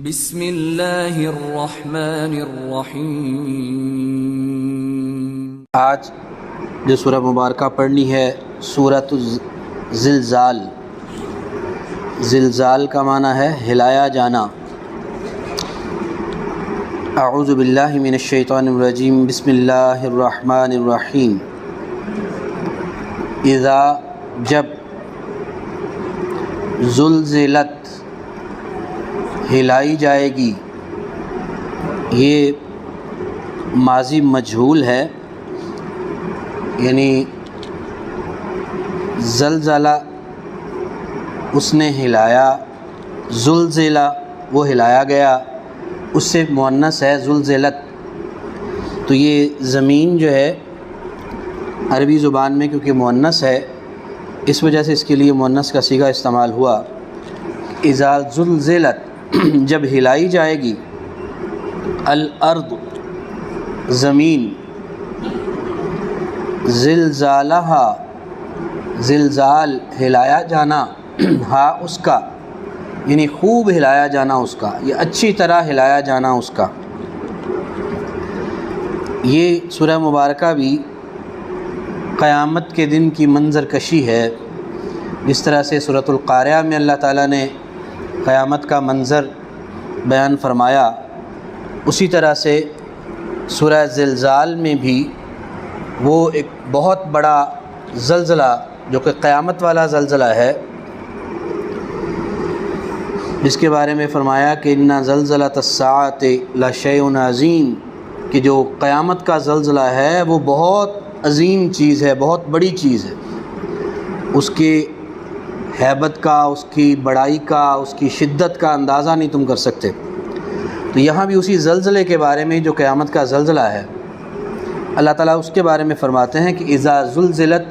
بسم اللہ الرحمن الرحیم۔ آج جو سورہ مبارکہ پڑھنی ہے سورۃ الزلزال۔ زلزال کا معنی ہے ہلایا جانا۔ اعوذ باللہ من الشیطان الرجیم، بسم اللہ الرحمن الرحیم۔ اذا جب، زلزلت ہلائی جائے گی، یہ ماضی مجہول ہے، یعنی زلزلہ اس نے ہلایا، زلزلہ وہ ہلایا گیا، اس سے مؤنث ہے زلزلت۔ تو یہ زمین جو ہے عربی زبان میں کیونکہ مؤنث ہے، اس وجہ سے اس کے لیے مؤنث کا صیغہ استعمال ہوا۔ اذا زلزلت جب ہلائی جائے گی، الارض زمین، زلزالہا زلزال ہلایا جانا، ہاں اس کا، یعنی خوب ہلایا جانا اس کا، یا اچھی طرح ہلایا جانا اس کا۔ یہ سورہ مبارکہ بھی قیامت کے دن کی منظر کشی ہے، جس طرح سے سورۃ القاریہ میں اللہ تعالیٰ نے قیامت کا منظر بیان فرمایا، اسی طرح سے سورہ زلزال میں بھی وہ ایک بہت بڑا زلزلہ جو کہ قیامت والا زلزلہ ہے، جس کے بارے میں فرمایا کہ اِنَّ زَلْزَلَةَ السَّاعَةِ لَشَيْءٌ عَظِيمٌ، کہ جو قیامت کا زلزلہ ہے وہ بہت عظیم چیز ہے، بہت بڑی چیز ہے۔ اس کے ہیبت کا، اس کی بڑائی کا، اس کی شدت کا اندازہ نہیں تم کر سکتے۔ تو یہاں بھی اسی زلزلے کے بارے میں جو قیامت کا زلزلہ ہے، اللہ تعالیٰ اس کے بارے میں فرماتے ہیں کہ اذا زلزلت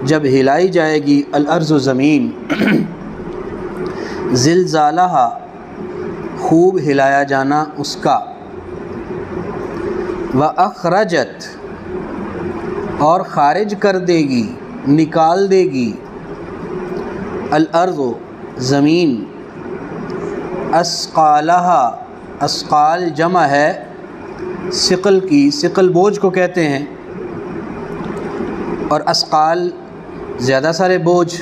جب ہلائی جائے گی، الارض زمین، زلزالہا خوب ہلایا جانا اس کا، واخرجت اور خارج کر دے گی، نکال دے گی، الارض زمین، اثقالہا اثقال جمع ہے ثقل کی، ثقل بوجھ کو کہتے ہیں، اور اثقال زیادہ سارے بوجھ،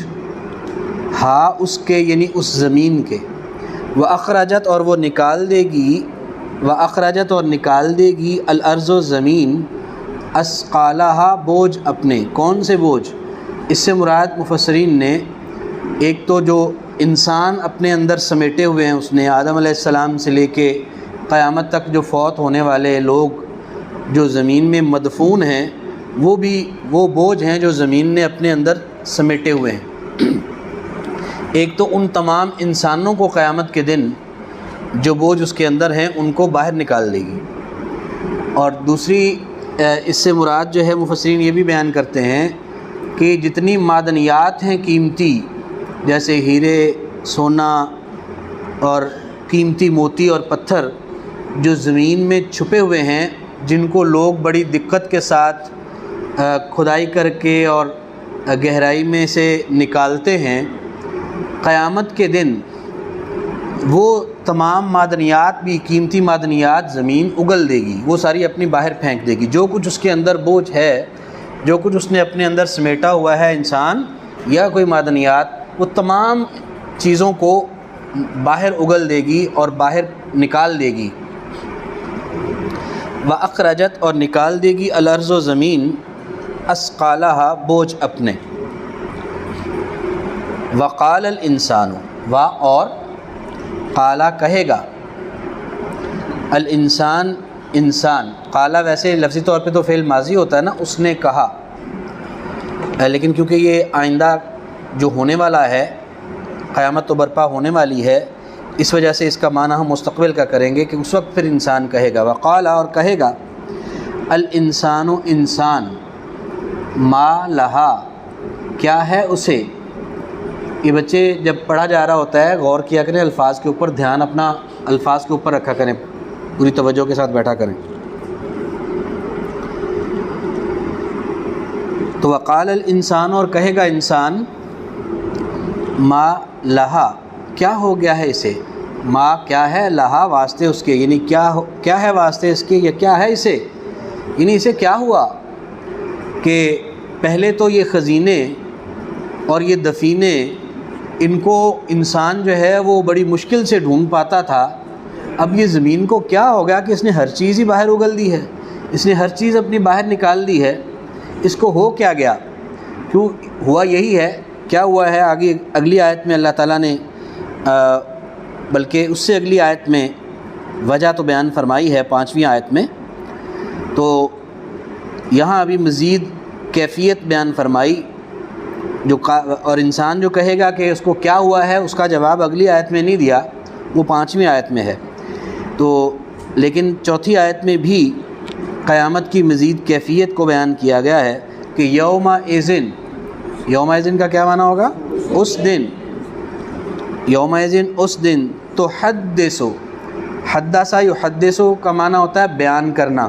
ہاں اس کے یعنی اس زمین کے، واخرجت اور وہ نکال دے گی، واخرجت اور نکال دے گی، الارض زمین، اثقالہا بوجھ اپنے۔ کون سے بوجھ؟ اس سے مراد مفسرین نے ایک تو جو انسان اپنے اندر سمیٹے ہوئے ہیں، اس نے آدم علیہ السلام سے لے کے قیامت تک جو فوت ہونے والے لوگ جو زمین میں مدفون ہیں، وہ بھی وہ بوجھ ہیں جو زمین نے اپنے اندر سمیٹے ہوئے ہیں۔ ایک تو ان تمام انسانوں کو قیامت کے دن جو بوجھ اس کے اندر ہیں ان کو باہر نکال دے گی، اور دوسری اس سے مراد جو ہے مفسرین یہ بھی بیان کرتے ہیں کہ جتنی معدنیات ہیں قیمتی، جیسے ہیرے، سونا اور قیمتی موتی اور پتھر جو زمین میں چھپے ہوئے ہیں، جن کو لوگ بڑی دقت کے ساتھ کھدائی کر کے اور گہرائی میں سے نکالتے ہیں، قیامت کے دن وہ تمام معدنیات بھی، قیمتی معدنیات زمین اگل دے گی، وہ ساری اپنی باہر پھینک دے گی۔ جو کچھ اس کے اندر بوجھ ہے، جو کچھ اس نے اپنے اندر سمیٹا ہوا ہے انسان یا کوئی معدنیات، وہ تمام چیزوں کو باہر اگل دے گی اور باہر نکال دے گی۔ وَأَخْرَجَتْ اور نکال دے گی، الارض زمین، اثقالہا بوجھ اپنے۔ وقال الانسان اور قالا کہے گا، الانسان انسان، قالا ویسے لفظی طور پہ تو فعل ماضی ہوتا ہے نا، اس نے کہا، لیکن کیونکہ یہ آئندہ جو ہونے والا ہے، قیامت تو برپا ہونے والی ہے، اس وجہ سے اس کا معنی ہم مستقبل کا کریں گے کہ اس وقت پھر انسان کہے گا۔ وقالا اور کہے گا، الانسان انسان، ما لہا کیا ہے اسے۔ یہ بچے جب پڑھا جا رہا ہوتا ہے غور کیا کریں، الفاظ کے اوپر دھیان اپنا الفاظ کے اوپر رکھا کریں، پوری توجہ کے ساتھ بیٹھا کریں۔ تو وقال الانسان اور کہے گا انسان، ما لہا کیا ہو گیا ہے اسے، ما کیا ہے، لہا واسطے اس کے، یعنی کیا ہے واسطے اس کے، یا کیا ہے اسے، یعنی اسے کیا ہوا کہ پہلے تو یہ خزینے اور یہ دفینے ان کو انسان جو ہے وہ بڑی مشکل سے ڈھونڈ پاتا تھا، اب یہ زمین کو کیا ہو گیا کہ اس نے ہر چیز ہی باہر اگل دی ہے، اس نے ہر چیز اپنی باہر نکال دی ہے، اس کو ہو کیا گیا؟ کیوں ہوا؟ یہی ہے، کیا ہوا ہے آگے اگلی آیت میں اللہ تعالیٰ نے بلکہ اس سے اگلی آیت میں وجہ تو بیان فرمائی ہے 5ویں آیت میں، تو یہاں ابھی مزید کیفیت بیان فرمائی اور انسان جو کہے گا کہ اس کو کیا ہوا ہے اس کا جواب اگلی آیت میں نہیں دیا، وہ 5ویں آیت میں ہے۔ تو لیکن 4تھی آیت میں بھی قیامت کی مزید کیفیت کو بیان کیا گیا ہے کہ یوم ایذن کا کیا معنی ہوگا؟ اس دن، یوم ایذن اس دن، تحدث، حدث یحدث کا معنی ہوتا ہے بیان کرنا،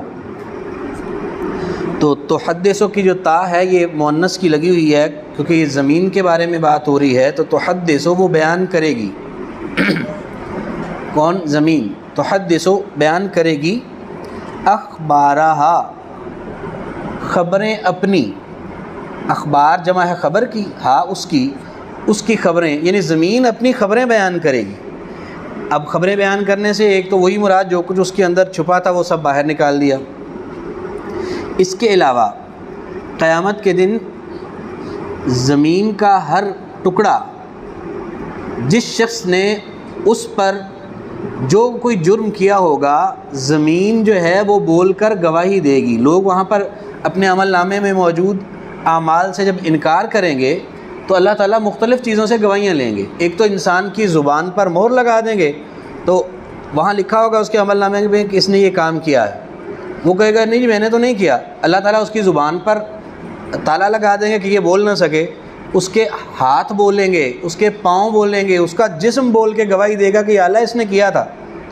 تو تحدث کی جو تا ہے یہ مؤنث کی لگی ہوئی ہے کیونکہ یہ زمین کے بارے میں بات ہو رہی ہے، تو تحدث وہ بیان کرے گی، کون؟ زمین، تحدث بیان کرے گی، اخبارہا خبریں اپنی، اخبار جمع ہے خبر کی، ہاں اس کی خبریں، یعنی زمین اپنی خبریں بیان کرے گی۔ اب خبریں بیان کرنے سے ایک تو وہی مراد جو کچھ اس کے اندر چھپا تھا وہ سب باہر نکال دیا، اس کے علاوہ قیامت کے دن زمین کا ہر ٹکڑا، جس شخص نے اس پر جو کوئی جرم کیا ہوگا، زمین جو ہے وہ بول کر گواہی دے گی۔ لوگ وہاں پر اپنے عمل نامے میں موجود اعمال سے جب انکار کریں گے تو اللہ تعالیٰ مختلف چیزوں سے گواہیاں لیں گے۔ ایک تو انسان کی زبان پر مہر لگا دیں گے، تو وہاں لکھا ہوگا اس کے عمل نامے میں کہ اس نے یہ کام کیا ہے، وہ کہے گا نہیں جی میں نے تو نہیں کیا، اللہ تعالیٰ اس کی زبان پر تالا لگا دیں گے کہ یہ بول نہ سکے، اس کے ہاتھ بولیں گے، اس کے پاؤں بولیں گے، اس کا جسم بول کے گواہی دے گا کہ یا اللہ اس نے کیا تھا،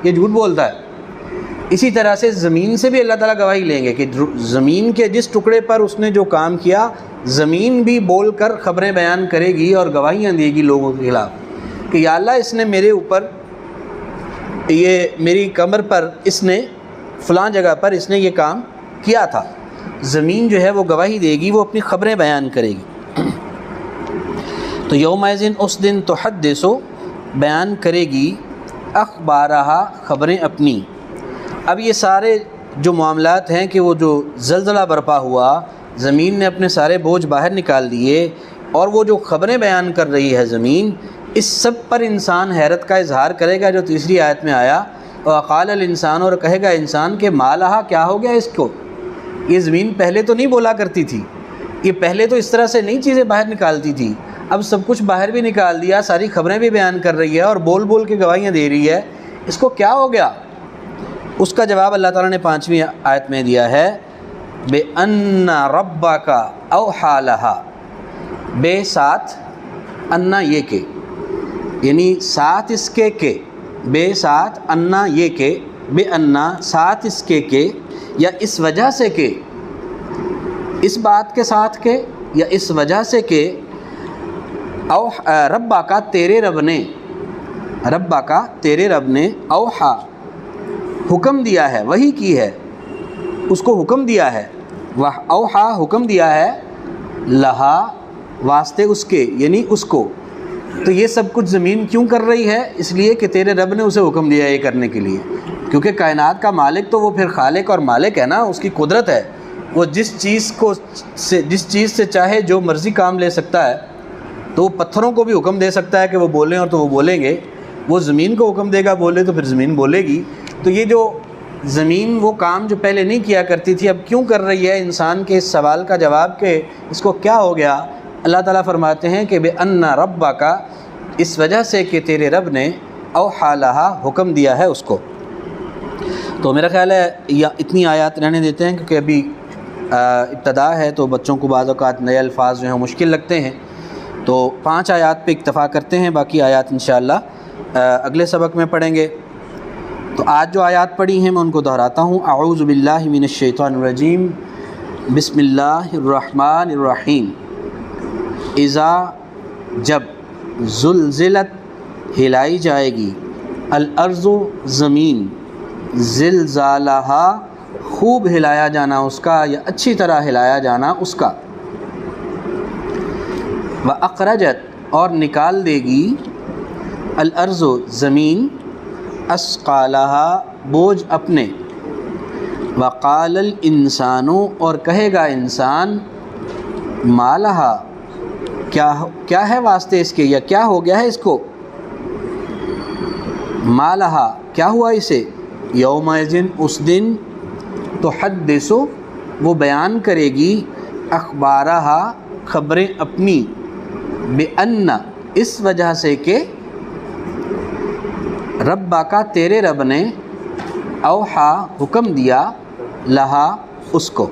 یہ جھوٹ بولتا ہے۔ اسی طرح سے زمین سے بھی اللہ تعالیٰ گواہی لیں گے کہ زمین کے جس ٹکڑے پر اس نے جو کام کیا، زمین بھی بول کر خبریں بیان کرے گی اور گواہیاں دے گی لوگوں کے خلاف کہ یا اللہ اس نے میرے اوپر، یہ میری کمر پر اس نے فلاں جگہ پر اس نے یہ کام کیا تھا۔ زمین جو ہے وہ گواہی دے گی، وہ اپنی خبریں بیان کرے گی۔ تو یوم ایذن اس دن تحدث بیان کرے گی، اخبارہا خبریں اپنی۔ اب یہ سارے جو معاملات ہیں کہ وہ جو زلزلہ برپا ہوا، زمین نے اپنے سارے بوجھ باہر نکال دیے، اور وہ جو خبریں بیان کر رہی ہے زمین، اس سب پر انسان حیرت کا اظہار کرے گا جو تیسری آیت میں آیا، وقال الانسان، اور کہے گا انسان کہ ما لہا کیا ہو گیا اس کو، یہ زمین پہلے تو نہیں بولا کرتی تھی، یہ پہلے تو اس طرح سے نہیں چیزیں باہر نکالتی تھی، اب سب کچھ باہر بھی نکال دیا، ساری خبریں بھی بیان کر رہی ہے اور بول بول کے گواہیاں دے رہی ہے، اس کو کیا ہو گیا؟ اس کا جواب اللہ تعالیٰ نے 5ویں آیت میں دیا ہے، بِأَنَّ رَبَّكَ أَوْحَىٰ لَهَا، بے ساتھ انا یہ کہ، یعنی ساتھ اس کے کہ، بے ساتھ انا یہ کہ، بے انا ساتھ اس کے کہ، یا اس وجہ سے کہ، اس بات کے ساتھ کہ، یا اس وجہ سے کہ، ربا کا تیرے رب نے، ربا کا تیرے رب نے، اوحا حکم دیا ہے، وہی کی ہے، اس کو حکم دیا ہے، وہ اوحا حکم دیا ہے، لہا واسطے اس کے، یعنی اس کو۔ تو یہ سب کچھ زمین کیوں کر رہی ہے؟ اس لیے کہ تیرے رب نے اسے حکم دیا یہ کرنے کے لیے، کیونکہ کائنات کا مالک تو وہ پھر خالق اور مالک ہے نا، اس کی قدرت ہے، وہ جس چیز سے چاہے جو مرضی کام لے سکتا ہے، تو وہ پتھروں کو بھی حکم دے سکتا ہے کہ وہ بولیں اور تو وہ بولیں گے، وہ زمین کو حکم دے گا بولے تو پھر زمین بولے گی۔ تو یہ جو زمین وہ کام جو پہلے نہیں کیا کرتی تھی اب کیوں کر رہی ہے، انسان کے اس سوال کا جواب کہ اس کو کیا ہو گیا، اللہ تعالیٰ فرماتے ہیں کہ بِأَنَّ رَبَّكَ، اس وجہ سے کہ تیرے رب نے، اوحیٰ لہا حکم دیا ہے اس کو۔ تو میرا خیال ہے یا اتنی آیات رہنے دیتے ہیں کیونکہ ابھی ابتدا ہے تو بچوں کو بعض اوقات نئے الفاظ جو ہیں مشکل لگتے ہیں، تو 5 آیات پہ اکتفا کرتے ہیں، باقی آیات انشاءاللہ اگلے سبق میں پڑھیں گے۔ تو آج جو آیات پڑھی ہیں میں ان کو دہراتا ہوں۔ اعوذ باللہ من الشیطان الرجیم، بسم اللہ الرحمن الرحیم۔ اذا، جب، زلزلت، ہلائی جائے گی، الارض زمین، زلزالہا خوب ہلایا جانا اس کا یا اچھی طرح ہلایا جانا اس کا، وَأَخْرَجَتْ اور نکال دے گی، الارض زمین، اثقالہا بوجھ اپنے، وقال الانسان اور کہے گا انسان، ما لہا کیا ہے واسطے اس کے یا کیا ہو گیا ہے اس کو، ما لہا کیا ہوا اسے، یومئذ اس دن، تحدث وہ بیان کرے گی، اخبارہا خبریں اپنی، بأن اس وجہ سے کہ، ربا کا تیرے رب نے، اوحا حکم دیا، لہا اس کو۔